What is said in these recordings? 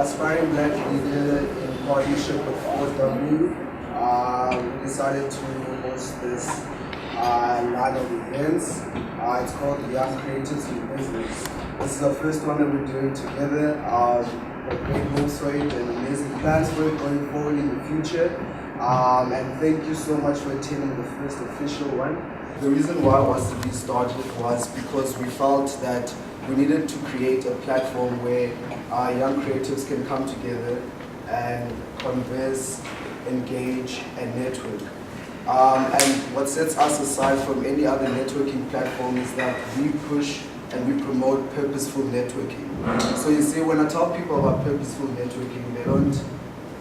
Aspiring Black Leader in partnership with 4W. We decided to host this line of events. It's called the Young Creatives in Business. This is the first one that we're doing together. We're great hopes for it and amazing plans for it going forward in the future. And thank you so much for attending the first official one. The reason why I wanted to be started was because we felt that we needed to create a platform where young creatives can come together and converse, engage, and network. And what sets us aside from any other networking platform is that we push and we promote purposeful networking. So you see, when I tell people about purposeful networking, they don't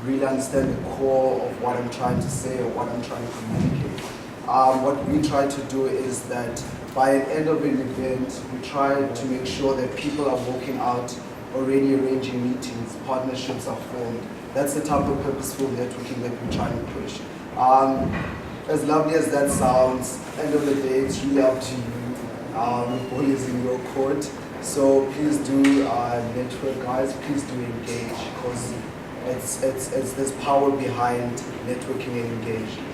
really understand the core of what I'm trying to say or what I'm trying to communicate. What we try to do is that by the end of an event, we try to make sure that people are walking out already arranging meetings, partnerships are formed. That's the type of purposeful networking that we're trying to push. As lovely as that sounds, end of the day, it's really up to you. The ball is in your court. So please do network, guys. Please do engage, because it's there's power behind networking and engaging.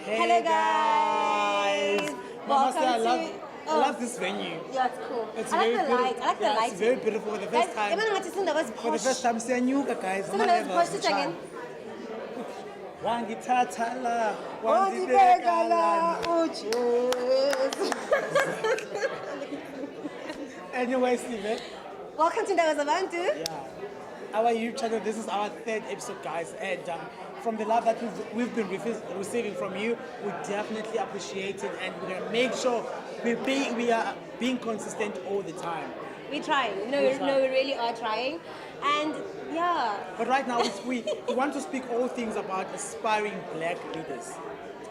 Hello guys! Welcome to... I love this venue. Yeah, it's cool. It's I like very the light. I like the light. It's very beautiful for the first time. For the first time, say new guys. Post it again. Wangitatala, Wangibekala, Anyway, Steve. Welcome to Ndaba Zabantu. Yeah. Our YouTube channel, this is our third episode, guys. And from the love that we've been receiving from you, we definitely appreciate it. And we're going to make sure we are being consistent all the time. We're trying. No, we really are trying. And yeah. But right now, we want to speak all things about aspiring black leaders.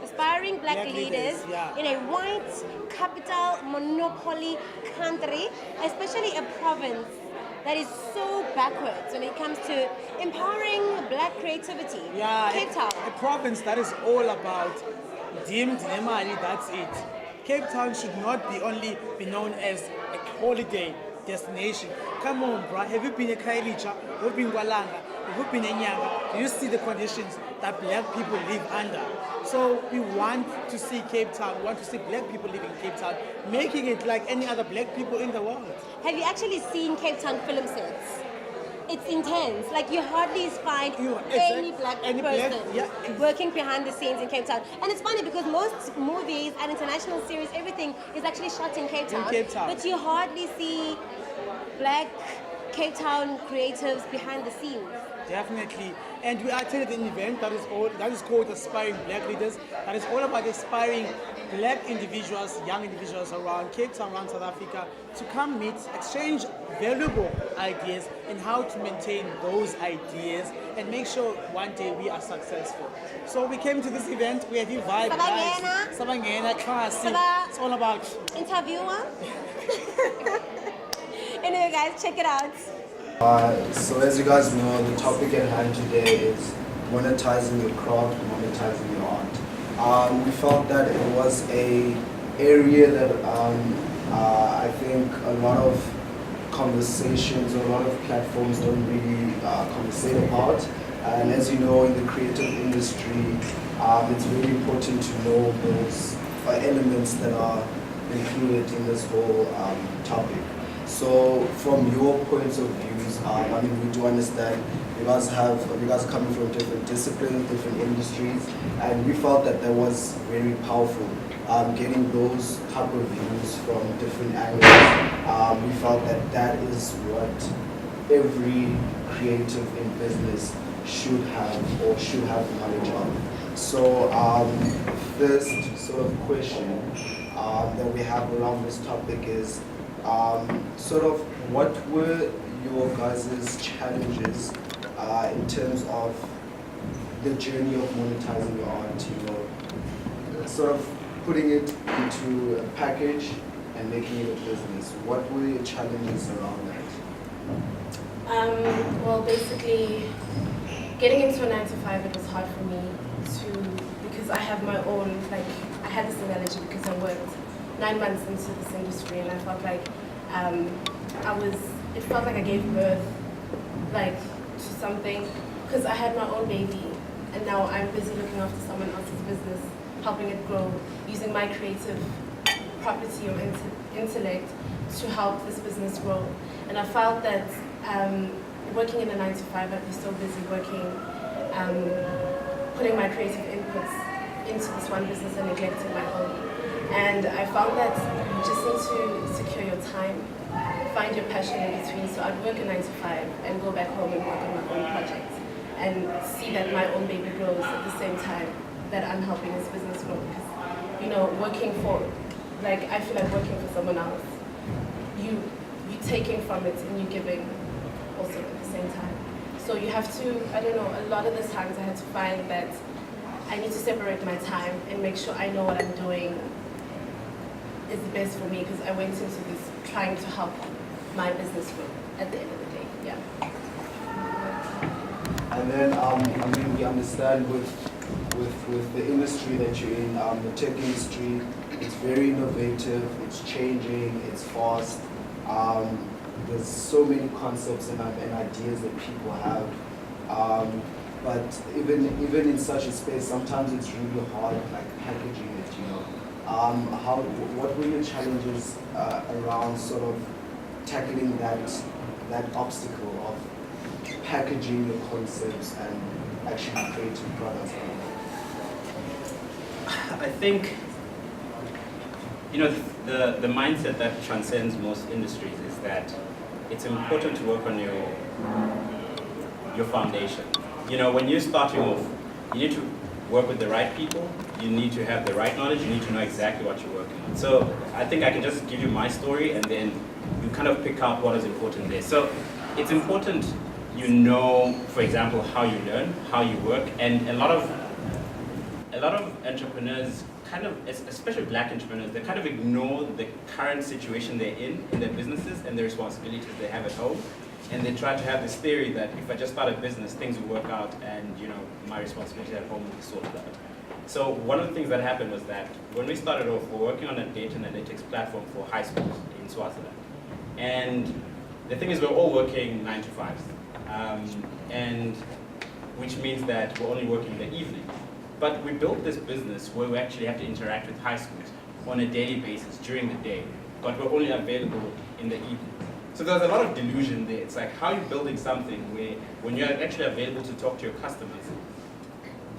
Aspiring black leaders yeah. in a white capital monopoly country, especially a province that is so backwards when it comes to empowering black creativity. Yeah, Cape Town. A province that is all about deemed nemali, that's it. Cape Town should not be known as a holiday destination. Come on, bro. Have you been a Kailija? Have you been Walanga? Have you been a Nyanga? Do you see the conditions that black people live under? So we want to see Cape Town, we want to see black people living in Cape Town, making it like any other black people in the world. Have you actually seen Cape Town film sets? It's intense. Like you hardly find any black person working behind the scenes in Cape Town. And it's funny because most movies and international series, everything is actually shot in Cape Town. But you hardly see black Cape Town creatives behind the scenes. Definitely. And we attended an event that is called Aspiring Black Leaders. That is all about aspiring black individuals, young individuals around Cape Town, around South Africa, to come meet, exchange valuable ideas and how to maintain those ideas and make sure one day we are successful. So we came to this event, we had the vibe, guys. Sabangena, classy. It's all about interviewer. Anyway, guys, check it out. So as you guys know, the topic at hand today is monetizing your craft, monetizing your art. We felt that it was an area that I think a lot of conversations, a lot of platforms don't really conversate about. And as you know, in the creative industry, it's really important to know those elements that are included in this whole topic. So from your points of views, I mean, we do understand you guys are coming from different disciplines, different industries, and we felt that that was very powerful. Getting those type of views from different angles, we felt that that is what every creative in business should have or should have knowledge of. So first sort of question that we have around this topic is sort of what were your guys' challenges in terms of the journey of monetizing your art, you know, sort of putting it into a package and making it a business. What were your challenges around that? Well, basically, getting into a 9 to 5, it was hard for me because I have my own, like, I had this analogy because I worked 9 months into this industry and I felt like it felt like I gave birth, like, to something, because I had my own baby and now I'm busy looking after someone else's business, helping it grow, using my creative property or intellect to help this business grow. And I felt that working in a 9 to 5, I'd be so busy working, putting my creative inputs into this one business and neglecting my own. And I found that you just need to secure your time, find your passion in between. So I'd work a 9 to 5 and go back home and work on my own projects and see that my own baby grows at the same time that I'm helping this business grow. Because, you know, working for, like, I feel like working for someone else. You taking from it and you giving also at the same time. So you have to, I don't know, a lot of the times I had to find that I need to separate my time and make sure I know what I'm doing is the best for me, because I went into this trying to help my business grow at the end of the day. Yeah. And then, I mean, we understand with the industry that you're in, the tech industry, it's very innovative, it's changing, it's fast. There's so many concepts and ideas that people have. But even in such a space, sometimes it's really hard, like packaging it, you know. What were your challenges around sort of tackling that obstacle of packaging your concepts and actually creating products? I think, you know, the mindset that transcends most industries is that it's important to work on your foundation. You know, when you're starting off, you need to work with the right people, you need to have the right knowledge, you need to know exactly what you're working on. So I think I can just give you my story and then you kind of pick out what is important there. So it's important you know, for example, how you learn, how you work, and a lot of entrepreneurs kind of, especially black entrepreneurs, they kind of ignore the current situation they're in their businesses and the responsibilities they have at home. And they try to have this theory that if I just start a business, things will work out and, you know, my responsibility at home will be sorted out. So one of the things that happened was that when we started off, we were working on a data analytics platform for high schools in Swaziland. And the thing is, we're all working 9 to 5s. And which means that we're only working in the evening. But we built this business where we actually have to interact with high schools on a daily basis during the day, but we're only available in the evening. So there's a lot of delusion there. It's like, how are you building something where when you're actually available to talk to your customers,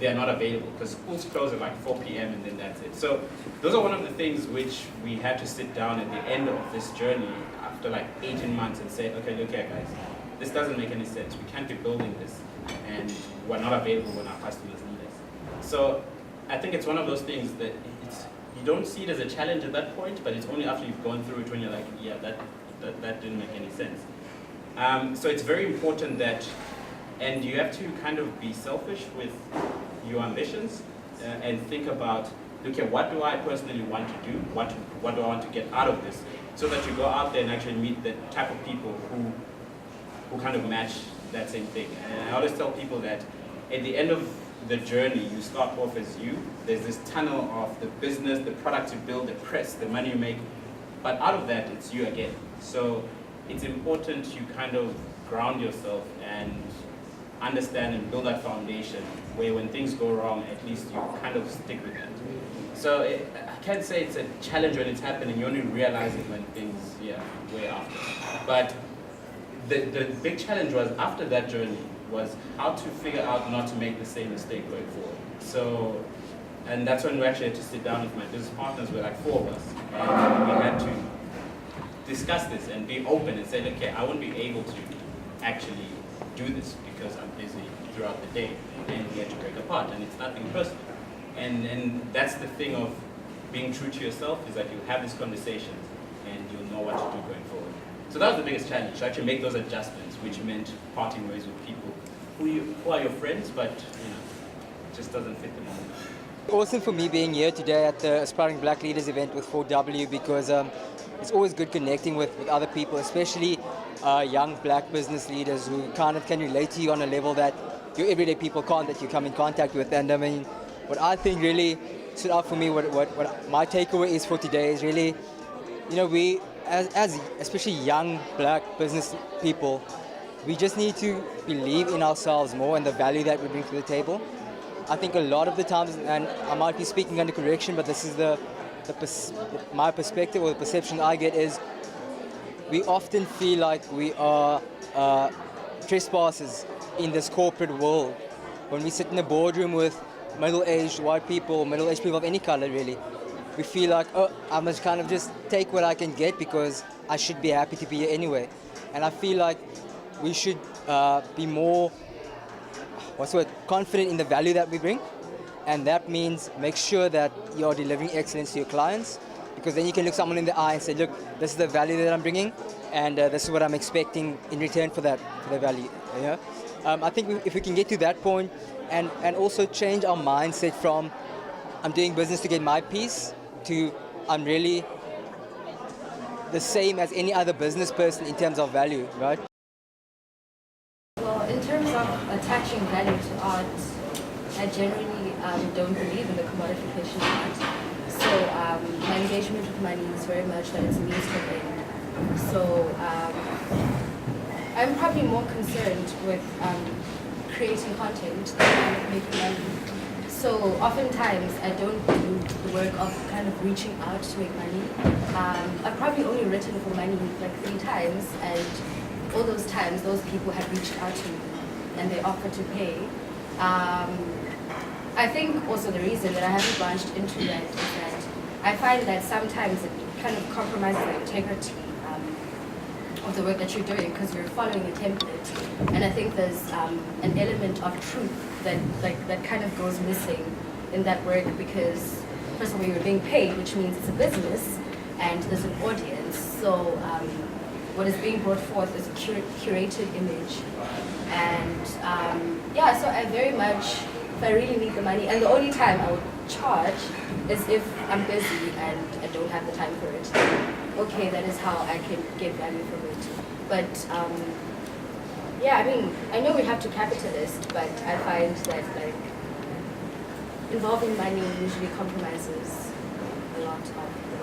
they are not available because schools close at like 4 p.m. and then that's it. So those are one of the things which we had to sit down at the end of this journey after like 18 months and say, okay, look here guys, this doesn't make any sense. We can't be building this and we're not available when our customers need us. So I think it's one of those things that you don't see it as a challenge at that point, but it's only after you've gone through it when you're like, yeah, that didn't make any sense. So it's very important that, and you have to kind of be selfish with your ambitions and think about, okay, what do I personally want to do? What do I want to get out of this? So that you go out there and actually meet the type of people who kind of match that same thing. And I always tell people that at the end of the journey, you start off as you. There's this tunnel of the business, the product you build, the press, the money you make. But out of that, it's you again. So it's important you kind of ground yourself and understand and build that foundation where when things go wrong, at least you kind of stick with that. So I can't say it's a challenge when it's happening. You only realize it when things, way after. But the big challenge was after that journey was how to figure out not to make the same mistake going forward. So, and that's when we actually had to sit down with my business partners. We're like 4 of us, and we had to discuss this and be open and say, okay, I won't be able to actually do this because I'm busy throughout the day, and we had to break apart, and it's nothing personal. And that's the thing of being true to yourself, is that you have these conversations and you'll know what to do going forward. So that was the biggest challenge, to actually make those adjustments, which meant parting ways with people who are your friends, but it just doesn't fit the moment. Awesome for me being here today at the Aspiring Black Leaders event with 4W, because it's always good connecting with other people, especially young black business leaders who kind of can relate to you on a level that your everyday people can't, that you come in contact with. And I mean, what I think really stood out for me, what my takeaway is for today is really, we, as especially young black business people, we just need to believe in ourselves more and the value that we bring to the table. I think a lot of the times, and I might be speaking under correction, but this is my perspective or the perception I get is we often feel like we are trespassers in this corporate world. When we sit in a boardroom with middle-aged white people, middle-aged people of any color really, we feel like, oh, I must kind of just take what I can get because I should be happy to be here anyway. And I feel like we should be more, confident in the value that we bring. And that means make sure that you're delivering excellence to your clients, because then you can look someone in the eye and say, look, this is the value that I'm bringing, and this is what I'm expecting in return for that, for the value. You know? I think if we can get to that point and also change our mindset from I'm doing business to get my piece to I'm really the same as any other business person in terms of value, right? Well, in terms of attaching value to art, I generally don't believe in the commodification of art. So my engagement with money is very much that it's a means to an end. So I'm probably more concerned with creating content than making money. So oftentimes I don't do the work of kind of reaching out to make money. I've probably only written for money like 3 times, and all those times those people have reached out to me and they offered to pay. I think also the reason that I haven't branched into that is that I find that sometimes it kind of compromises the integrity of the work that you're doing because you're following a template. And I think there's an element of truth that kind of goes missing in that work because, first of all, you're being paid, which means it's a business and there's an audience. So what is being brought forth is a curated image. And yeah, so I very much, if I really need the money, and the only time I would charge is if I'm busy and I don't have the time for it. Okay, that is how I can get value from it. But yeah, I mean, I know we have to capitalist, but I find that like involving money usually compromises a lot of the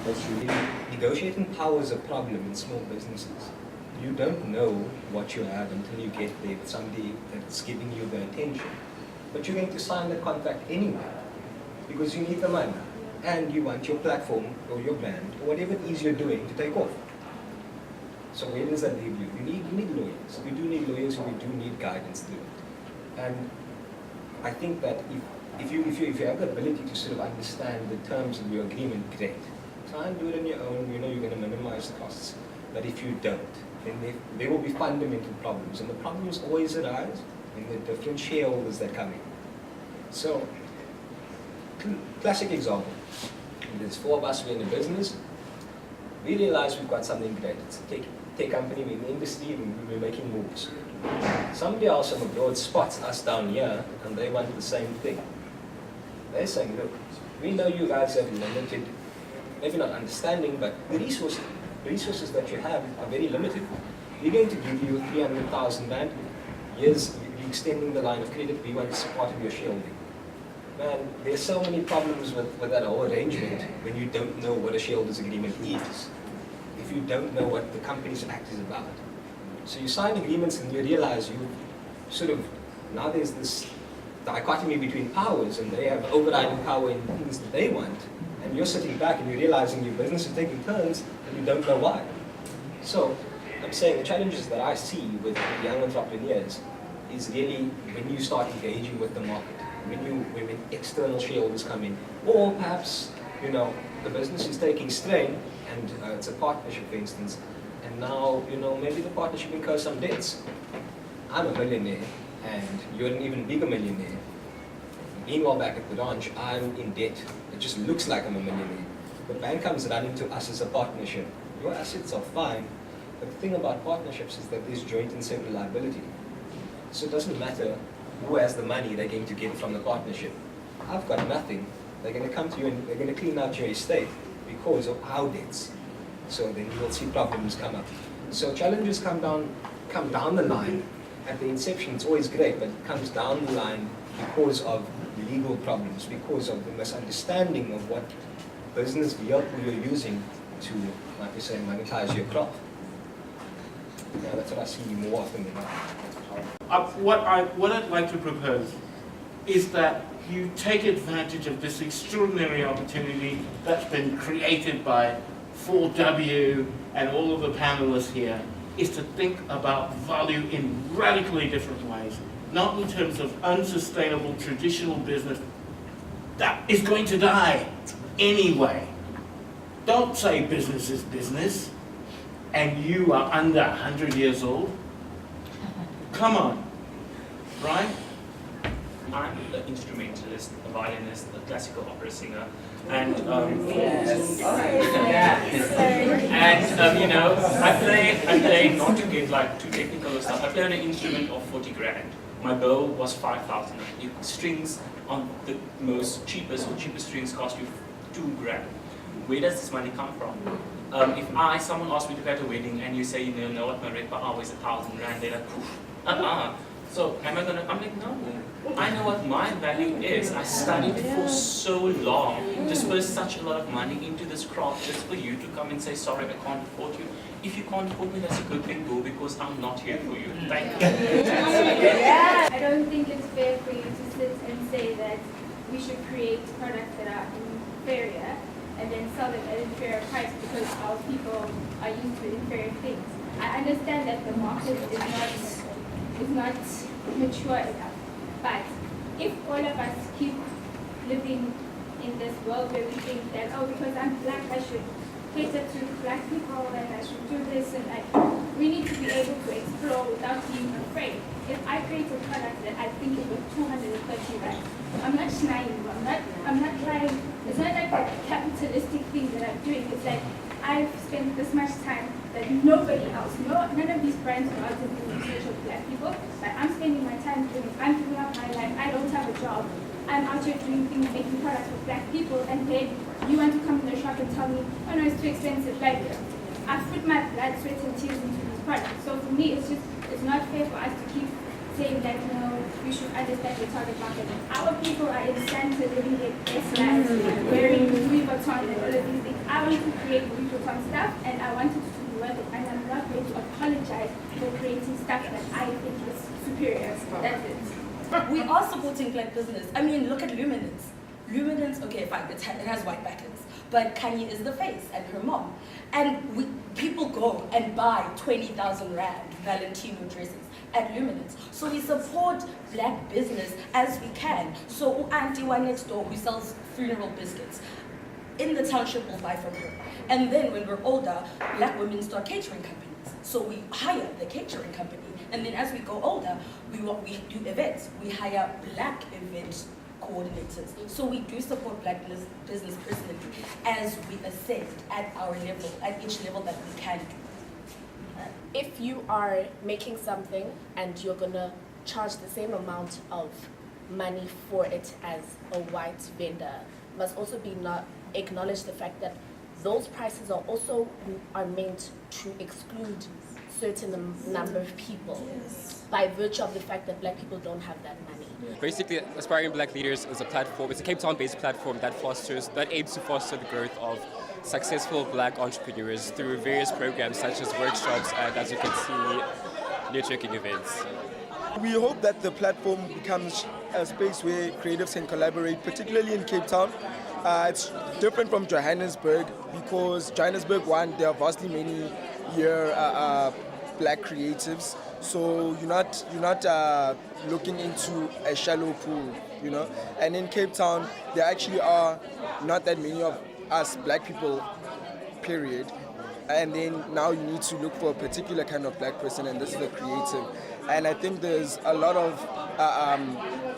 work. Negotiating power is a problem in small businesses. You don't know what you have until you get there with somebody that's giving you the attention. But you're going to sign the contract anyway because you need the money and you want your platform or your brand or whatever it is you're doing to take off. So where does that leave you? You need lawyers. We do need lawyers and we do need guidance through it. And I think that if you have the ability to sort of understand the terms of your agreement, great. Try and do it on your own. You know you're going to minimize the costs. But if you don't, then there will be fundamental problems. And the problems always arise in the different shareholders that come in. So, classic example. There's 4 of us, we're in the business. We realize we've got something great. It's a tech company, we're in the industry, and we're making moves. Somebody else on the board spots us down here, and they want the same thing. They're saying, look, we know you guys have limited, maybe not understanding, but the resources that you have are very limited. We're going to give you 300,000 rand. Yes, you're extending the line of credit. We want to support your shareholding. Man, there's so many problems with that whole arrangement when you don't know what a shareholders agreement is. If you don't know what the Companies Act is about. So you sign agreements and you realize you sort of, now there's this dichotomy between powers and they have overriding power in things that they want. And you're sitting back and you're realizing your business is taking turns and you don't know why. So I'm saying the challenges that I see with young entrepreneurs is really when you start engaging with the market, when external shareholders come in, or perhaps, you know, the business is taking strain and it's a partnership, for instance, and now, you know, maybe the partnership incurs some debts. I'm a millionaire and you're an even bigger millionaire. Meanwhile, back at the ranch, I'm in debt. It just looks like I'm a millionaire. The bank comes running to us as a partnership. Your assets are fine, but the thing about partnerships is that there's joint and several liability. So it doesn't matter who has the money they're going to get from the partnership. I've got nothing. They're going to come to you and they're going to clean out your estate because of our debts. So then you will see problems come up. So challenges come down the line. At the inception, it's always great, but it comes down the line because of legal problems, because of the misunderstanding of what business vehicle you're using to, like we say, monetize your craft. Yeah, that's what I see more often than not. What I'd like to propose is that you take advantage of this extraordinary opportunity that's been created by 4W and all of the panelists here, is to think about value in radically different ways, not in terms of unsustainable traditional business that is going to die anyway. Don't say business is business and you are under 100 years old. Come on, right? I'm an instrumentalist, a violinist, a classical opera singer, and you know, I play not to get like too technical or stuff. I play on an instrument of 40 grand. My bow was 5,000. Strings on the most cheapest strings cost you 2 grand. Where does this money come from? If someone asks me to go to a wedding and you say, you know what, my rate per hour is 1,000 rand, they're like, poof, So am I gonna, I'm like, no. I know what my value is. I studied for so long to disperse such a lot of money into this craft just for you to come and say, sorry, I can't afford you. If you can't afford me, that's a good thing, though, because I'm not here for you. Thank you. I don't think it's fair for you to sit and say that we should create products that are inferior and then sell them at inferior price because our people are used to inferior things. I understand that the market is not mature enough. But if all of us keep living in this world where we think that, oh, because I'm black, I should cater to black people and I should do this and that, we need to be able to explore without being afraid. If I create a product that I think is worth 230 rand, I'm not shying you, I'm not trying, it's not like a capitalistic thing that I'm doing. It's like I've spent this much time that nobody else, none of these brands are out doing research of black people, but I'm spending my time doing it. I'm giving up my life. I don't have a job. I'm out here doing things, making products for black people, and then you want to come in the shop and tell me, oh no, it's too expensive. Like, I've put my blood, sweat, and tears into these products. So for me, it's not fair for us to keep saying that, we should understand the target market. Our people are in Santa living in S-Lives, wearing Louis Vuitton and all of these things. I want to create Louis Vuitton stuff, and I want it to be worth it, and I'm not going to apologize for creating stuff that I think is superior. That's it. We are supporting black business. I mean, look at Luminance. Luminance, okay, fine, it has white backers, but Kanye is the face and her mom. And people go and buy 20,000 rand Valentino dresses at Luminance. So we support black business as we can. So Auntie one next door who sells funeral biscuits, in the township will buy from her. And then when we're older, black women start catering companies. So we hire the catering company. And then as we go older, we do events. We hire black event coordinators. So we do support black business personally as we ascend at our level, at each level that we can do. If you are making something and you're gonna charge the same amount of money for it as a white vendor, must also be not acknowledge the fact that those prices are meant to exclude certain number of people by virtue of the fact that black people don't have that money. Basically, Aspiring Black Leaders is a platform, it's a Cape Town-based platform that aims to foster the growth of successful black entrepreneurs through various programs such as workshops and, as you can see, networking events. We hope that the platform becomes a space where creatives can collaborate, particularly in Cape Town. It's different from Johannesburg because Johannesburg, there are vastly many black creatives. So you're not looking into a shallow pool, And in Cape Town, there actually are not that many of us black people, period. And then now you need to look for a particular kind of black person, and this is a creative. And I think there's a lot of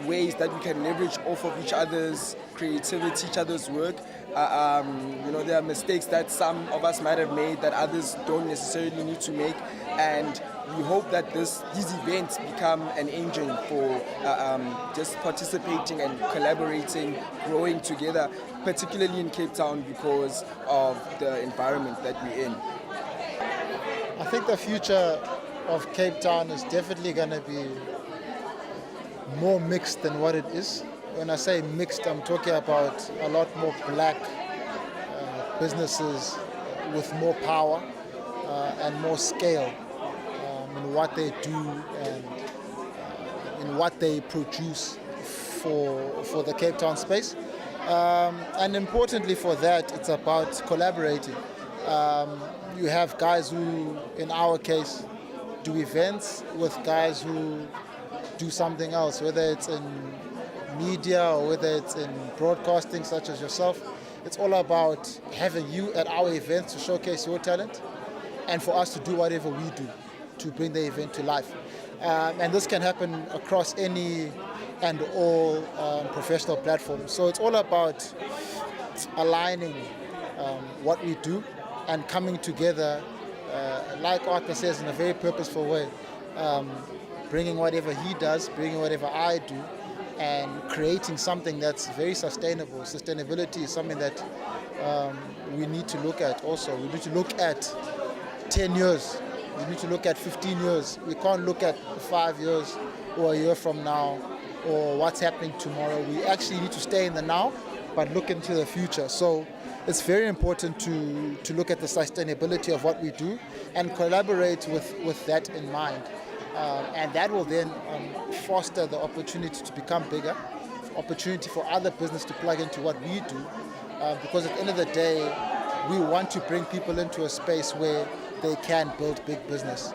ways that we can leverage off of each other's creativity, each other's work. There are mistakes that some of us might have made that others don't necessarily need to make. And we hope that these events become an engine for just participating and collaborating, growing together, particularly in Cape Town because of the environment that we're in. I think the future of Cape Town is definitely going to be more mixed than what it is. When I say mixed, I'm talking about a lot more black businesses with more power and more scale. in what they do and in what they produce for the Cape Town space. And importantly for that, it's about collaborating. You have guys who, in our case, do events with guys who do something else, whether it's in media or whether it's in broadcasting such as yourself. It's all about having you at our events to showcase your talent and for us to do whatever we do to bring the event to life. And this can happen across any and all professional platforms. So it's all about aligning what we do and coming together, like Arthur says, in a very purposeful way, bringing whatever he does, bringing whatever I do, and creating something that's very sustainable. Sustainability is something that we need to look at also. We need to look at 10 years. We need to look at 15 years. We can't look at 5 years or a year from now or what's happening tomorrow. We actually need to stay in the now, but look into the future. So it's very important to look at the sustainability of what we do and collaborate with that in mind. And that will then foster the opportunity to become bigger, opportunity for other business to plug into what we do. Because at the end of the day, we want to bring people into a space where they can build big business.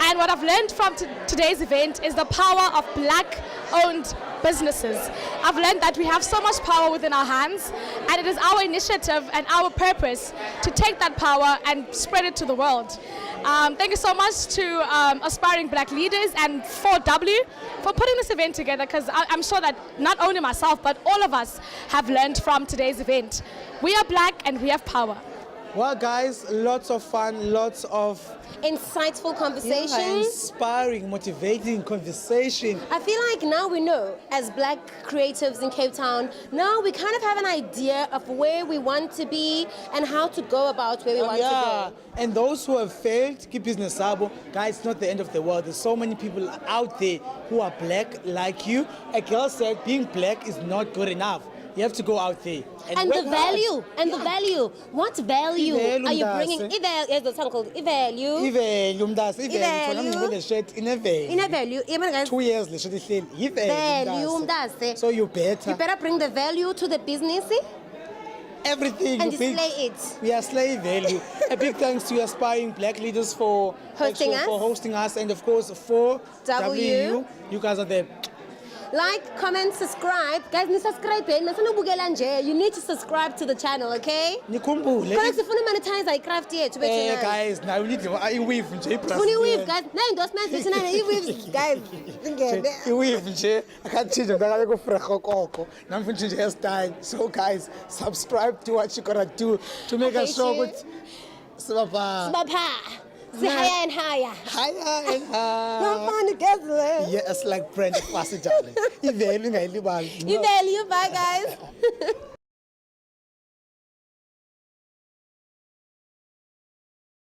And what I've learned from today's event is the power of Black-owned businesses. I've learned that we have so much power within our hands, and it is our initiative and our purpose to take that power and spread it to the world. Thank you so much to Aspiring Black Leaders and 4W for putting this event together, because I'm sure that not only myself, but all of us have learned from today's event. We are Black and we have power. Well, guys, lots of fun, lots of insightful conversations, inspiring, motivating conversation. I feel like now we know, as Black creatives in Cape Town, now we kind of have an idea of where we want to be and how to go about where we want to go. And those who have failed, keep business up. Guys, it's not the end of the world. There's so many people out there who are Black like you. A girl said being Black is not good enough. You have to go out there. And the value, What value are you bringing? There's a song called value. In a value. 2 years, Value. So you better bring the value to the business. Everything and you display bring, it. We are slay value. A big thanks to Aspiring Black Leaders for hosting us, and of course for W. You guys are there. Like, comment, subscribe. Guys, you need to subscribe to the channel, okay? Guys, now we need to weave. Guys. No endorsement, guys. I can't change hairstyle. So guys, subscribe to what you gotta do to make us show good. Say higher and higher. Higher and higher. Don't find the gas. Yes, like Brenda Fassi, darling. Bye, guys.